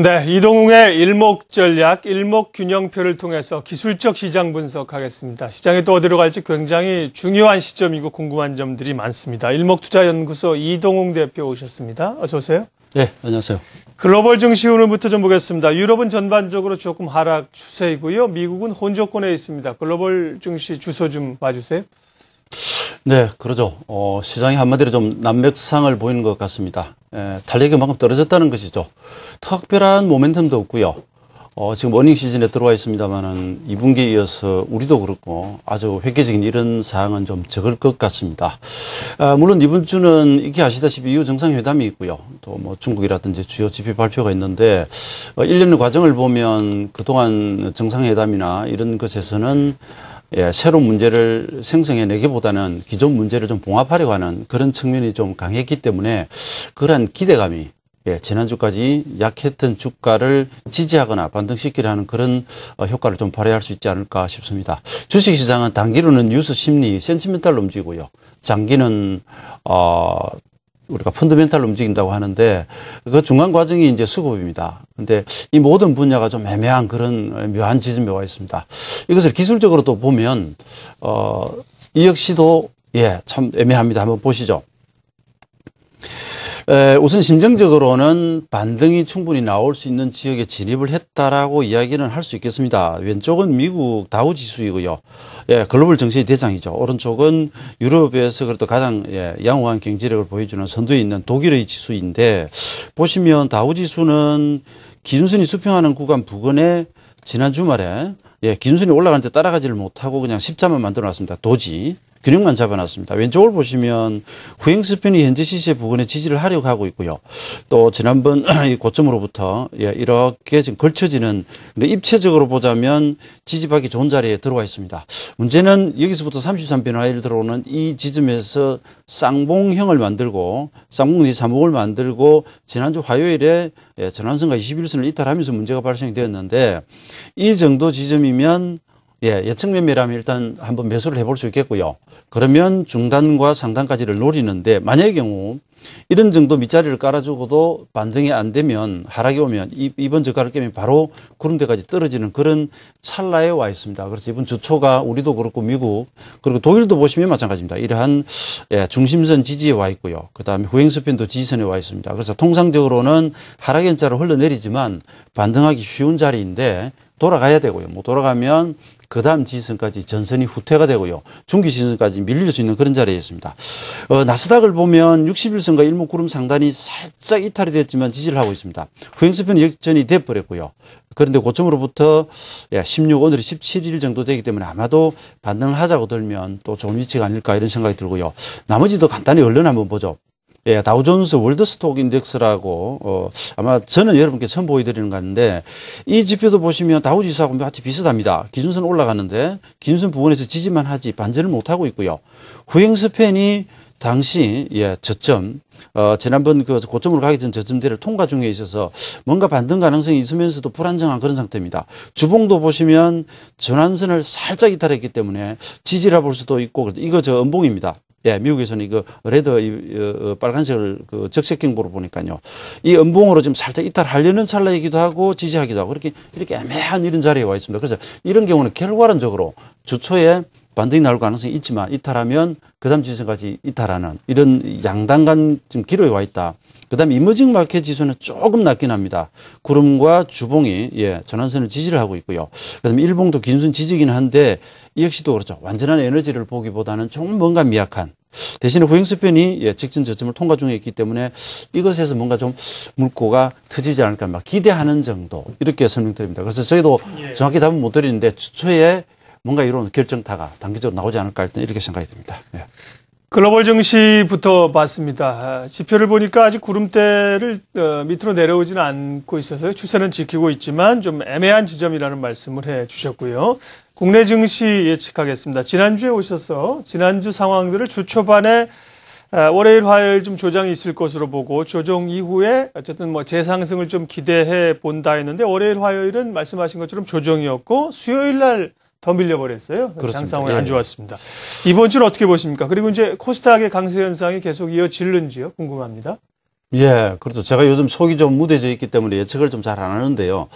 네, 이동웅의 일목전략, 일목균형표를 통해서 기술적 시장 분석하겠습니다. 시장이 또 어디로 갈지 굉장히 중요한 시점이고 궁금한 점들이 많습니다. 일목투자연구소 이동웅 대표 오셨습니다. 어서 오세요. 네, 안녕하세요. 글로벌 증시 오늘부터 좀 보겠습니다. 유럽은 전반적으로 조금 하락 추세이고요. 미국은 혼조권에 있습니다. 글로벌 증시 주소 좀 봐주세요. 네, 그러죠. 시장이 한마디로 좀 난맥상을 보이는 것 같습니다. 탄력이 그만큼 떨어졌다는 것이죠. 특별한 모멘텀도 없고요. 지금 어닝 시즌에 들어와 있습니다만은 2분기에 이어서 우리도 그렇고 아주 획기적인 이런 사항은 좀 적을 것 같습니다. 물론 이번 주는 이렇게 아시다시피 이후 정상회담이 있고요. 또 뭐 중국이라든지 주요 지표 발표가 있는데 1년의 과정을 보면 그동안 정상회담이나 이런 것에서는 새로운 문제를 생성해내기보다는 기존 문제를 좀 봉합하려고 하는 그런 측면이 좀 강했기 때문에 그러한 기대감이 지난주까지 약했던 주가를 지지하거나 반등시키려 하는 그런 효과를 좀 발휘할 수 있지 않을까 싶습니다. 주식시장은 단기로는 뉴스 심리, 센티멘탈로 움직이고요. 장기는 우리가 펀더멘탈로 움직인다고 하는데 그 중간 과정이 이제 수급입니다. 근데 이 모든 분야가 좀 애매한 그런 묘한 지점에 와 있습니다. 이것을 기술적으로 또 보면 이 역시도 참 애매합니다. 한번 보시죠. 우선 심정적으로는 반등이 충분히 나올 수 있는 지역에 진입을 했다라고 이야기는 할 수 있겠습니다. 왼쪽은 미국 다우 지수이고요. 글로벌 증시의 대장이죠. 오른쪽은 유럽에서 그래도 가장 양호한 경제력을 보여주는 선두에 있는 독일의 지수인데 보시면 다우 지수는 기준선이 수평하는 구간 부근에 지난 주말에 기준선이 올라가는데 따라가지를 못하고 그냥 십자만 만들어 놨습니다. 도지. 균형만 잡아놨습니다. 왼쪽을 보시면 후행 스팬이 현재 시세 부근에 지지를 하려고 하고 있고요. 또 지난번 이 고점으로부터 이렇게 지금 걸쳐지는, 근데 입체적으로 보자면 지지받기 좋은 자리에 들어와 있습니다. 문제는 여기서부터 33변화일 들어오는 이 지점에서 쌍봉형을 만들고 쌍봉 내지 삼봉을 만들고 지난주 화요일에 전환선과 21선을 이탈하면서 문제가 발생이 되었는데 이 정도 지점이면 예측 매매라면 일단 한번 매수를 해볼 수 있겠고요. 그러면 중단과 상단까지를 노리는데 만약의 경우 이런 정도 밑자리를 깔아주고도 반등이 안 되면 하락이 오면 이번 저가를 깨면 바로 구름대까지 떨어지는 그런 찰나에 와 있습니다. 그래서 이번 주 초가 우리도 그렇고 미국 그리고 독일도 보시면 마찬가지입니다. 이러한 중심선 지지에 와 있고요. 그다음에 후행스팬도 지지선에 와 있습니다. 그래서 통상적으로는 하락 현자로 흘러내리지만 반등하기 쉬운 자리인데 돌아가야 되고요. 뭐 돌아가면 그 다음 지지선까지 전선이 후퇴가 되고요. 중기 지지선까지 밀릴 수 있는 그런 자리에 있습니다. 나스닥을 보면 61선과 일목구름 상단이 살짝 이탈이 됐지만 지지를 하고 있습니다. 후행스팬은 역전이 돼버렸고요. 그런데 고점으로부터 16, 오늘이 17일 정도 되기 때문에 아마도 반등을 하자고 들면 또 좋은 위치가 아닐까 이런 생각이 들고요. 나머지도 간단히 얼른 한번 보죠. 다우존스 월드스톡 인덱스라고, 아마 저는 여러분께 처음 보여드리는 거 같은데, 이 지표도 보시면 다우지수하고 마치 비슷합니다. 기준선 올라가는데, 기준선 부근에서 지지만 하지 반전을 못하고 있고요. 후행스팬이 당시, 저점, 지난번 그 고점으로 가기 전 저점대를 통과 중에 있어서 뭔가 반등 가능성이 있으면서도 불안정한 그런 상태입니다. 주봉도 보시면 전환선을 살짝 이탈했기 때문에 지지라 볼 수도 있고, 이거 저 음봉입니다. 미국에서는 이거 레드 빨간색을 그 적색경보로 보니까요. 이 음봉으로 좀 살짝 이탈하려는 찰나이기도 하고 지지하기도 하고 이렇게 애매한 이런 자리에 와 있습니다. 그래서 이런 경우는 결과론적으로 주초에 반등이 나올 가능성이 있지만 이탈하면 그 다음 지지선까지 이탈하는 이런 양단간 지금 기로에 와 있다. 그 다음에 이머징 마켓 지수는 조금 낮긴 합니다. 구름과 주봉이 전환선을 지지를 하고 있고요. 그 다음에 일봉도 기준선 지지긴 한데 이 역시도 그렇죠. 완전한 에너지를 보기보다는 좀 뭔가 미약한. 대신에 후행스팬이 직전 저점을 통과 중에 있기 때문에 이것에서 뭔가 좀 물꼬가 터지지 않을까 막 기대하는 정도 이렇게 설명드립니다. 그래서 저희도 정확히 답은 못 드리는데 주초에 뭔가 이런 결정타가 단기적으로 나오지 않을까 일단 이렇게 생각이 듭니다. 글로벌 증시부터 봤습니다. 지표를 보니까 아직 구름대를 밑으로 내려오지는 않고 있어서요. 추세는 지키고 있지만 좀 애매한 지점이라는 말씀을 해 주셨고요. 국내 증시 예측하겠습니다. 지난주에 오셔서 지난주 상황들을 주 초반에 월요일, 화요일 좀 조정이 있을 것으로 보고 조정 이후에 어쨌든 뭐 재상승을 좀 기대해 본다 했는데 월요일, 화요일은 말씀하신 것처럼 조정이었고 수요일 날 더 밀려버렸어요. 장 상황이 안 좋았습니다. 이번 주는 어떻게 보십니까? 그리고 이제 코스닥의 강세 현상이 계속 이어질는지요? 궁금합니다. 예, 그렇죠. 제가 요즘 속이 좀 무뎌져 있기 때문에 예측을 좀 잘 안 하는데요.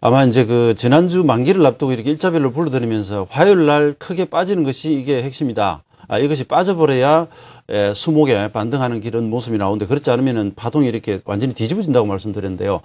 아마 이제 그 지난주 만기를 앞두고 이렇게 일자별로 불러드리면서 화요일 날 크게 빠지는 것이 이게 핵심이다. 이것이 빠져버려야 수목에 반등하는 그런 모습이 나오는데 그렇지 않으면은 파동이 이렇게 완전히 뒤집어진다고 말씀드렸는데요.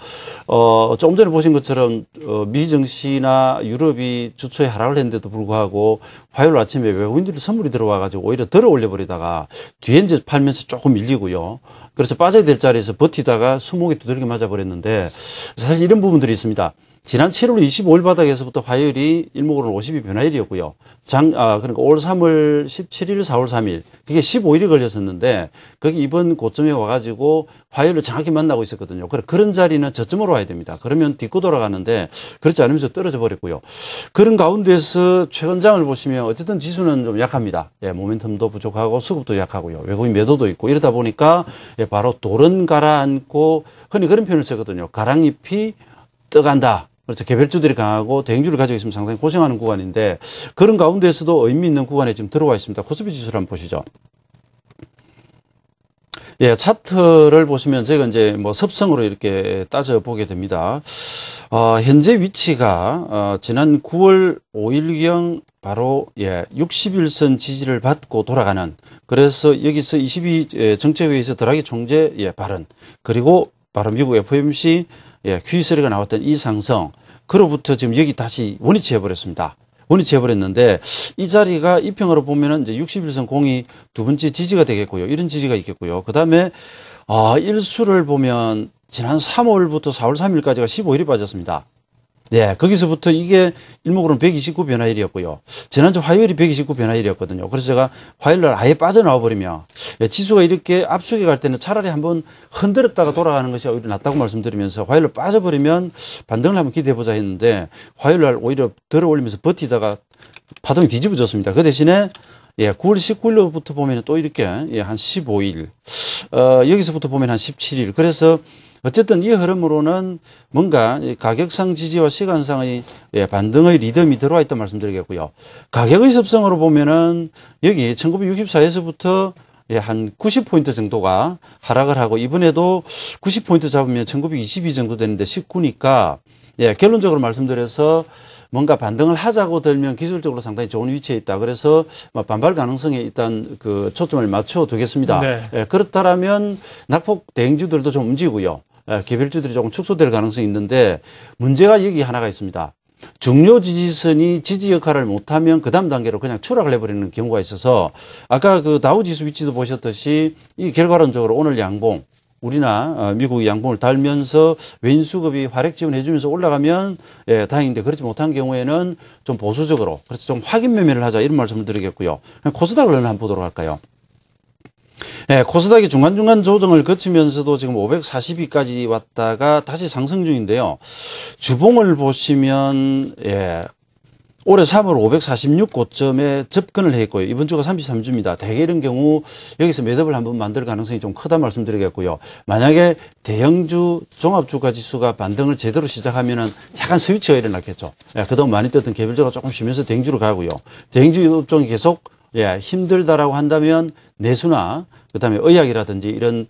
조금 전에 보신 것처럼 미 증시나 유럽이 주초에 하락을 했는데도 불구하고 화요일 아침에 외국인들이 선물이 들어와가지고 오히려 덜어 올려버리다가 뒤에 이제 팔면서 조금 밀리고요. 그래서 빠져야 될 자리에서 버티다가 수목에 두들겨 맞아버렸는데 사실 이런 부분들이 있습니다. 지난 7월 25일 바닥에서부터 화요일이 일목으로는 50이 변화일이었고요. 그러니까 올 3월 17일, 4월 3일. 그게 15일이 걸렸었는데, 거기 이번 고점에 와가지고 화요일을 정확히 만나고 있었거든요. 그런 자리는 저점으로 와야 됩니다. 그러면 딛고 돌아가는데, 그렇지 않으면서 떨어져 버렸고요. 그런 가운데서 최근장을 보시면 어쨌든 지수는 좀 약합니다. 예, 모멘텀도 부족하고 수급도 약하고요. 외국인 매도도 있고 이러다 보니까 바로 돌은 가라앉고 흔히 그런 표현을 쓰거든요. 가랑잎이 떠간다. 그렇죠. 개별주들이 강하고 대형주를 가지고 있으면 상당히 고생하는 구간인데 그런 가운데서도 의미 있는 구간에 지금 들어와 있습니다. 코스피 지수를 한번 보시죠. 예, 차트를 보시면 저희가 이제 뭐 습성으로 이렇게 따져보게 됩니다. 현재 위치가 지난 9월 5일경 바로 60일선 지지를 받고 돌아가는 그래서 여기서 22 정책회의에서 드라기 총재 발언 그리고 바로 미국 FOMC QE3가 나왔던 이 상승, 그로부터 지금 여기 다시 원위치 해버렸습니다. 원위치 해버렸는데, 이 자리가 이평으로 보면은 이제 61선 공이 두 번째 지지가 되겠고요. 이런 지지가 있겠고요. 그 다음에, 일수를 보면, 지난 3월부터 4월 3일까지가 15일이 빠졌습니다. 네, 거기서부터 이게 일목으로는 129 변화일이었고요. 지난주 화요일이 129 변화일이었거든요. 그래서 제가 화요일날 아예 빠져나와 버리면 지수가 이렇게 앞서게 갈 때는 차라리 한번 흔들었다가 돌아가는 것이 오히려 낫다고 말씀드리면서 화요일날 빠져버리면 반등을 한번 기대해보자 했는데 화요일날 오히려 들어 올리면서 버티다가 파동이 뒤집어졌습니다. 그 대신에 9월 19일로부터 보면 또 이렇게 한 15일, 여기서부터 보면 한 17일. 그래서 어쨌든 이 흐름으로는 뭔가 가격상 지지와 시간상의 반등의 리듬이 들어와 있다 말씀드리겠고요. 가격의 습성으로 보면은 여기 1964에서부터 한 90포인트 정도가 하락을 하고 이번에도 90포인트 잡으면 1922 정도 되는데 19니까 결론적으로 말씀드려서 뭔가 반등을 하자고 들면 기술적으로 상당히 좋은 위치에 있다. 그래서 반발 가능성에 일단 그 초점을 맞춰 두겠습니다. 네. 그렇다라면 낙폭 대형주들도 좀 움직이고요. 개별주들이 조금 축소될 가능성이 있는데 문제가 여기 하나가 있습니다. 중요 지지선이 지지 역할을 못하면 그 다음 단계로 그냥 추락을 해버리는 경우가 있어서 아까 그 다우지수 위치도 보셨듯이 이 결과론적으로 오늘 양봉 우리나 미국이 양봉을 달면서 왼수급이 활약 지원해주면서 올라가면 다행인데 그렇지 못한 경우에는 좀 보수적으로 그래서 좀 확인 매매를 하자 이런 말씀을 드리겠고요. 코스닥을 한번 보도록 할까요? 코스닥이 중간중간 조정을 거치면서도 지금 540위까지 왔다가 다시 상승 중인데요. 주봉을 보시면 올해 3월 546 고점에 접근을 했고요. 이번 주가 33주입니다. 대개 이런 경우 여기서 매듭을 한번 만들 가능성이 좀 크다 말씀드리겠고요. 만약에 대형주 종합주가 지수가 반등을 제대로 시작하면은 약간 스위치가 일어났겠죠. 그동안 많이 떴던 개별주가 조금 쉬면서 대형주로 가고요. 대형주 업종이 계속 힘들다라고 한다면 내수나 그다음에 의학이라든지 이런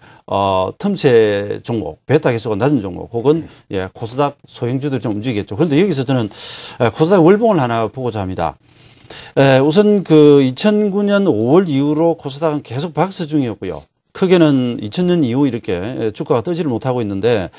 틈새 종목, 베타 개수가 낮은 종목 혹은 코스닥 소형주들 좀 움직이겠죠. 그런데 여기서 저는 코스닥 월봉을 하나 보고자 합니다. 우선 그 2009년 5월 이후로 코스닥은 계속 박스 중이었고요. 크게는 2000년 이후 이렇게 주가가 뜨지를 못하고 있는데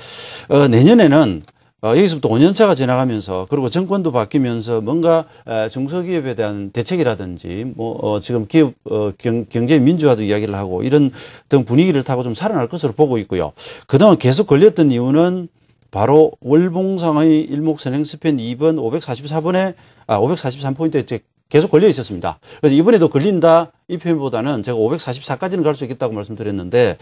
내년에는 여기서부터 5년차가 지나가면서 그리고 정권도 바뀌면서 뭔가 중소기업에 대한 대책이라든지 지금 기업 경제 민주화도 이야기를 하고 이런 등 분위기를 타고 좀 살아날 것으로 보고 있고요. 그동안 계속 걸렸던 이유는 바로 월봉상의 일목선행 스팬 2번 544번에 543포인트에 계속 걸려 있었습니다. 그래서 이번에도 걸린다 이 표현보다는 제가 544까지는 갈 수 있겠다고 말씀드렸는데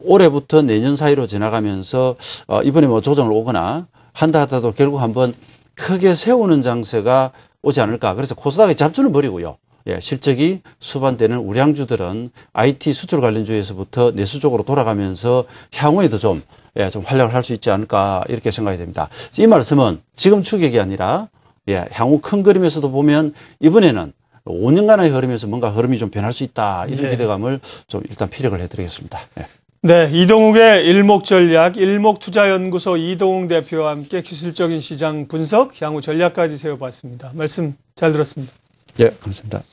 올해부터 내년 사이로 지나가면서 이번에 조정을 오거나 한다 하더라도 결국 한번 크게 세우는 장세가 오지 않을까. 그래서 코스닥의 잡주는 버리고요. 실적이 수반되는 우량주들은 IT 수출 관련주에서부터 내수 쪽으로 돌아가면서 향후에도 좀 활약을 할 수 있지 않을까 이렇게 생각이 됩니다. 이 말씀은 지금 추격이 아니라 향후 큰 그림에서도 보면 이번에는 5년간의 흐름에서 뭔가 흐름이 좀 변할 수 있다 이런 기대감을 좀 일단 피력을 해드리겠습니다. 네, 이동욱의 일목전략, 일목투자연구소 이동욱 대표와 함께 기술적인 시장 분석, 향후 전략까지 세워봤습니다. 말씀 잘 들었습니다. 예, 감사합니다.